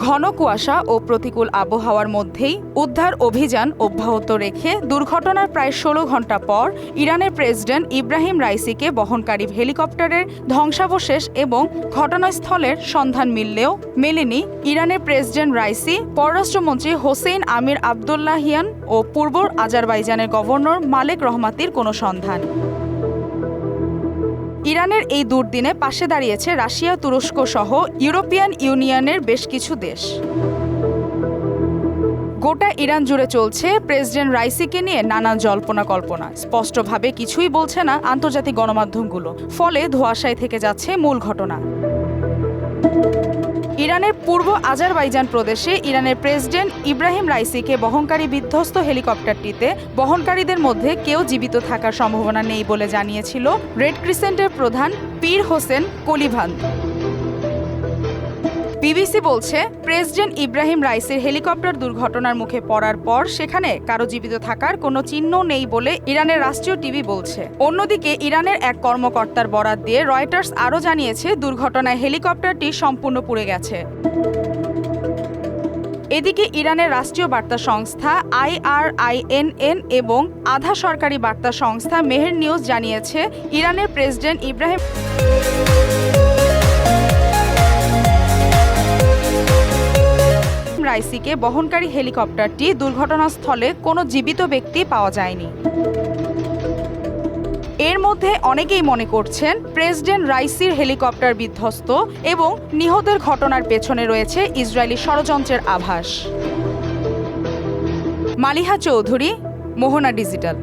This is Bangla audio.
ঘন কুয়াশা ও প্রতিকূল আবহাওয়ার মধ্যেই উদ্ধার অভিযান অব্যাহত রেখে দুর্ঘটনার প্রায় ১৬ ঘণ্টা পর ইরানের প্রেসিডেন্ট ইব্রাহিম রাইসিকে বহনকারী হেলিকপ্টারের ধ্বংসাবশেষ এবং ঘটনাস্থলের সন্ধান মিললেও মেলেনি ইরানের প্রেসিডেন্ট রাইসি, পররাষ্ট্রমন্ত্রী হোসেইন আমির আবদুল্লাহিয়ান ও পূর্ব আজারবাইজানের গভর্নর মালেক রহমাতির কোনো সন্ধান। ইরানের এই দুর্দিনে পাশে দাঁড়িয়েছে রাশিয়া, তুরস্ক সহ ইউরোপিয়ান ইউনিয়নের বেশ কিছু দেশ। গোটা ইরান জুড়ে চলছে প্রেসিডেন্ট রাইসিকে নিয়ে নানান জল্পনা কল্পনা। স্পষ্টভাবে কিছুই বলছে না আন্তর্জাতিক গণমাধ্যমগুলো, ফলে ধোঁয়াশায় থেকে যাচ্ছে মূল ঘটনা। ইরানের পূর্ব আজারবাইজান প্রদেশে ইরানের প্রেসিডেন্ট ইব্রাহিম রাইসিকে বহনকারী বিধ্বস্ত হেলিকপ্টারটিতে বহনকারীদের মধ্যে কেউ জীবিত থাকার সম্ভাবনা নেই বলে জানিয়েছিল রেড ক্রিসেন্টের প্রধান পীর হোসেন কলিভান্দ। বিবিসি বলছে, প্রেসিডেন্ট ইব্রাহিম রাইসির হেলিকপ্টার দুর্ঘটনার মুখে পড়ার পর সেখানে কারো জীবিত থাকার কোনো চিহ্ন নেই বলে ইরানের রাষ্ট্রীয় টিভি বলছে। অন্যদিকে ইরানের এক কর্মকর্তার বরাত দিয়ে রয়টার্স আরও জানিয়েছে, দুর্ঘটনায় হেলিকপ্টারটি সম্পূর্ণ পুড়ে গেছে। এদিকে ইরানের রাষ্ট্রীয় বার্তা সংস্থা IRINN এবং আধা সরকারি বার্তা সংস্থা মেহের নিউজ জানিয়েছে, ইরানের প্রেসিডেন্ট ইব্রাহিম রাইসিকে বহনকারী হেলিকপ্টারটি দুর্ঘটনাস্থলে কোনো জীবিত ব্যক্তি পাওয়া যায়নি। এর মধ্যে অনেকেই মনে করছেন প্রেসিডেন্ট রাইসির হেলিকপ্টার বিধ্বস্ত এবং নিহতের ঘটনার পেছনে রয়েছে ইসরায়েলি ষড়যন্ত্রের আভাস। মালিহা চৌধুরী, মোহনা ডিজিটাল।